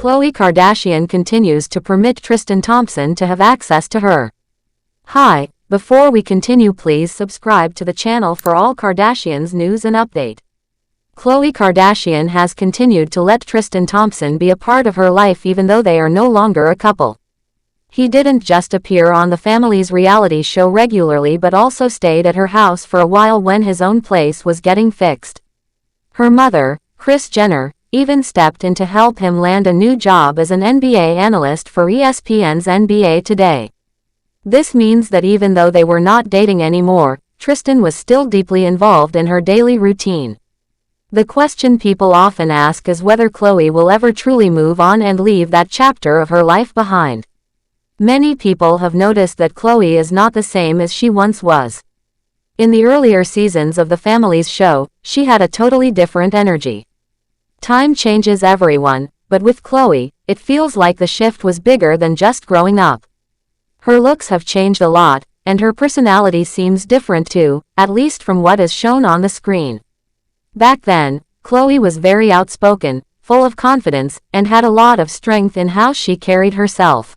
Khloe Kardashian continues to permit Tristan Thompson to have access to her. Hi, before we continue, please subscribe to the channel for all Kardashians news and update. Khloe Kardashian has continued to let Tristan Thompson be a part of her life even though they are no longer a couple. He didn't just appear on the family's reality show regularly but also stayed at her house for a while when his own place was getting fixed. Her mother, Kris Jenner, even stepped in to help him land a new job as an NBA analyst for ESPN's NBA Today. This means that even though they were not dating anymore, Tristan was still deeply involved in her daily routine. The question people often ask is whether Khloe will ever truly move on and leave that chapter of her life behind. Many people have noticed that Khloe is not the same as she once was. In the earlier seasons of the family's show, she had a totally different energy. Time changes everyone, but with Khloe, it feels like the shift was bigger than just growing up. Her looks have changed a lot, and her personality seems different too, at least from what is shown on the screen. Back then, Khloe was very outspoken, full of confidence, and had a lot of strength in how she carried herself.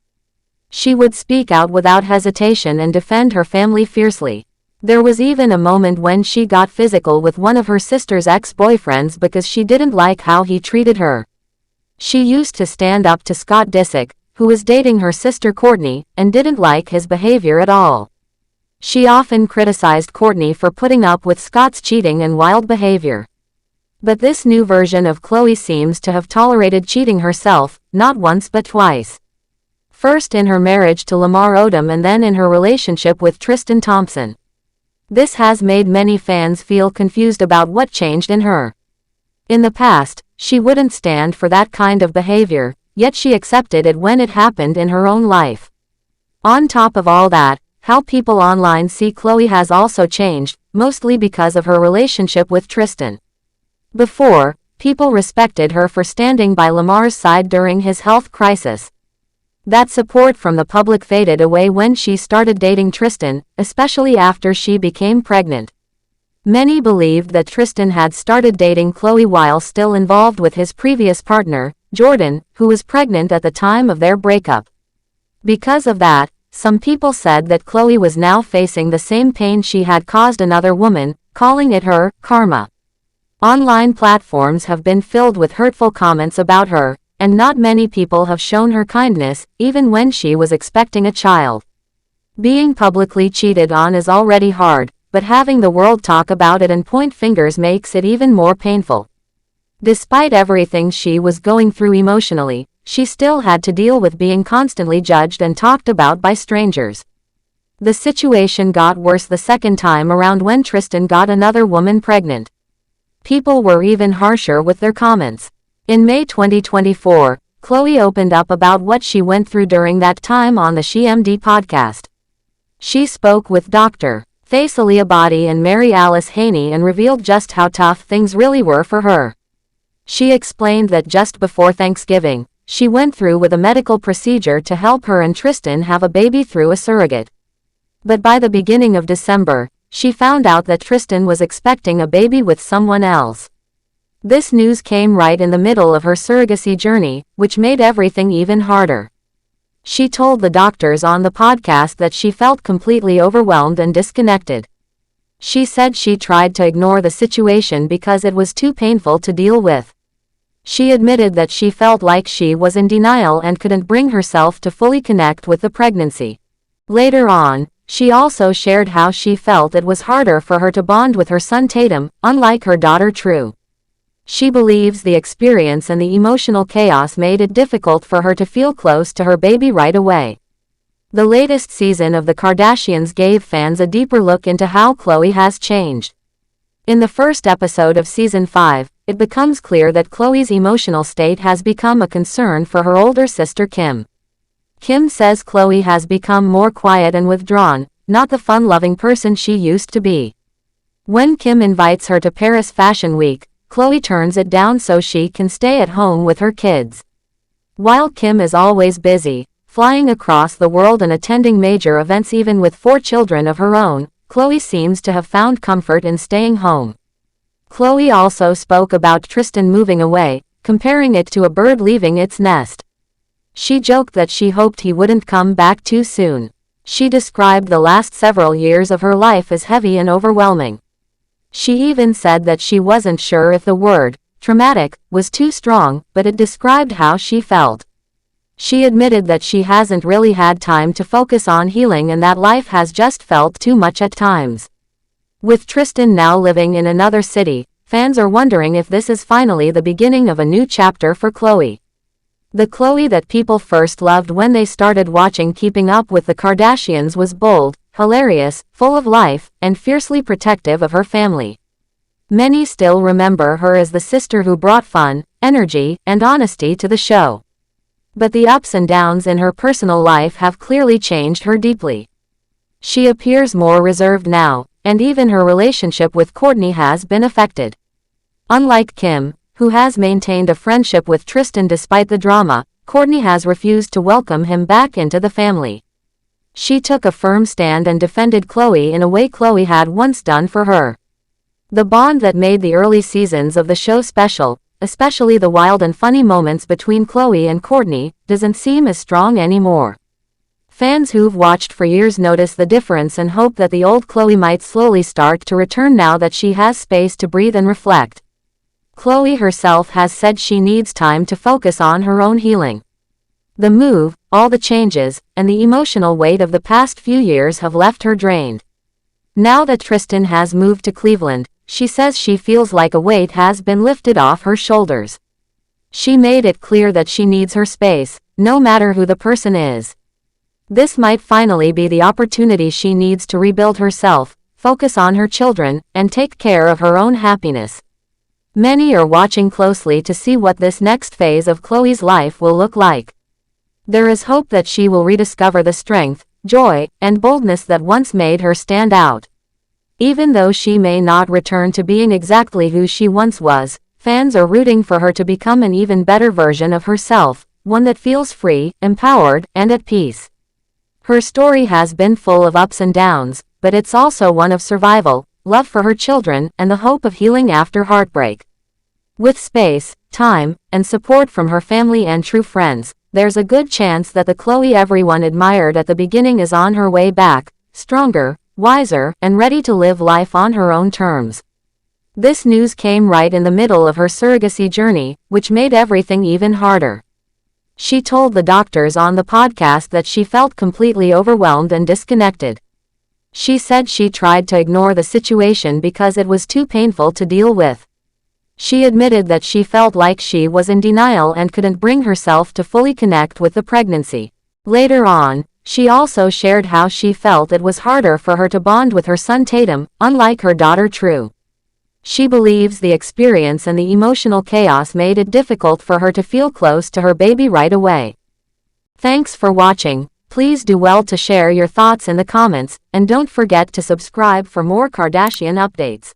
She would speak out without hesitation and defend her family fiercely. There was even a moment when she got physical with one of her sister's ex-boyfriends because she didn't like how he treated her. She used to stand up to Scott Disick, who was dating her sister Kourtney, and didn't like his behavior at all. She often criticized Kourtney for putting up with Scott's cheating and wild behavior. But this new version of Khloe seems to have tolerated cheating herself, not once but twice. First in her marriage to Lamar Odom and then in her relationship with Tristan Thompson. This has made many fans feel confused about what changed in her. In the past, she wouldn't stand for that kind of behavior, yet she accepted it when it happened in her own life. On top of all that, how people online see Khloe has also changed, mostly because of her relationship with Tristan. Before, people respected her for standing by Lamar's side during his health crisis. That support from the public faded away when she started dating Tristan, especially after she became pregnant. Many believed that Tristan had started dating Khloe while still involved with his previous partner, Jordan, who was pregnant at the time of their breakup. Because of that, some people said that Khloe was now facing the same pain she had caused another woman, calling it her karma. Online platforms have been filled with hurtful comments about her, and not many people have shown her kindness, even when she was expecting a child. Being publicly cheated on is already hard, but having the world talk about it and point fingers makes it even more painful. Despite everything she was going through emotionally, she still had to deal with being constantly judged and talked about by strangers. The situation got worse the second time around when Tristan got another woman pregnant. People were even harsher with their comments. In May 2024, Khloe opened up about what she went through during that time on the SheMD podcast. She spoke with Dr. Faisal Abadi and Mary Alice Haney and revealed just how tough things really were for her. She explained that just before Thanksgiving, she went through with a medical procedure to help her and Tristan have a baby through a surrogate. But by the beginning of December, she found out that Tristan was expecting a baby with someone else. This news came right in the middle of her surrogacy journey, which made everything even harder. She told the doctors on the podcast that she felt completely overwhelmed and disconnected. She said she tried to ignore the situation because it was too painful to deal with. She admitted that she felt like she was in denial and couldn't bring herself to fully connect with the pregnancy. Later on, she also shared how she felt it was harder for her to bond with her son Tatum, unlike her daughter True. She believes the experience and the emotional chaos made it difficult for her to feel close to her baby right away. The latest season of The Kardashians gave fans a deeper look into how Khloe has changed. In the first episode of Season 5, it becomes clear that Khloe's emotional state has become a concern for her older sister Kim. Kim says Khloe has become more quiet and withdrawn, not the fun-loving person she used to be. When Kim invites her to Paris Fashion Week, Khloe turns it down so she can stay at home with her kids. While Kim is always busy, flying across the world and attending major events even with 4 children of her own, Khloe seems to have found comfort in staying home. Khloe also spoke about Tristan moving away, comparing it to a bird leaving its nest. She joked that she hoped he wouldn't come back too soon. She described the last several years of her life as heavy and overwhelming. She even said that she wasn't sure if the word traumatic was too strong, but it described how she felt. She admitted that she hasn't really had time to focus on healing and that life has just felt too much at times. With Tristan now living in another city, fans are wondering if this is finally the beginning of a new chapter for Khloe. The Khloe that people first loved when they started watching Keeping Up with the Kardashians was bold, hilarious, full of life, and fiercely protective of her family. Many still remember her as the sister who brought fun, energy, and honesty to the show. But the ups and downs in her personal life have clearly changed her deeply. She appears more reserved now, and even her relationship with Kourtney has been affected. Unlike Kim, who has maintained a friendship with Tristan despite the drama, Kourtney has refused to welcome him back into the family. She took a firm stand and defended Khloe in a way Khloe had once done for her. The bond that made the early seasons of the show special, especially the wild and funny moments between Khloe and Kourtney, doesn't seem as strong anymore. Fans who've watched for years notice the difference and hope that the old Khloe might slowly start to return now that she has space to breathe and reflect. Khloe herself has said she needs time to focus on her own healing. The move, all the changes, and the emotional weight of the past few years have left her drained. Now that Tristan has moved to Cleveland, she says she feels like a weight has been lifted off her shoulders. She made it clear that she needs her space, no matter who the person is. This might finally be the opportunity she needs to rebuild herself, focus on her children, and take care of her own happiness. Many are watching closely to see what this next phase of Khloe's life will look like. There is hope that she will rediscover the strength, joy, and boldness that once made her stand out. Even though she may not return to being exactly who she once was, fans are rooting for her to become an even better version of herself, one that feels free, empowered, and at peace. Her story has been full of ups and downs, but it's also one of survival, love for her children, and the hope of healing after heartbreak. With space, time, and support from her family and true friends, there's a good chance that the Khloe everyone admired at the beginning is on her way back, stronger, wiser, and ready to live life on her own terms. This news came right in the middle of her surrogacy journey, which made everything even harder. She told the doctors on the podcast that she felt completely overwhelmed and disconnected. She said she tried to ignore the situation because it was too painful to deal with. She admitted that she felt like she was in denial and couldn't bring herself to fully connect with the pregnancy. Later on, she also shared how she felt it was harder for her to bond with her son Tatum, unlike her daughter True. She believes the experience and the emotional chaos made it difficult for her to feel close to her baby right away. Thanks for watching. Please do well to share your thoughts in the comments, and don't forget to subscribe for more Kardashian updates.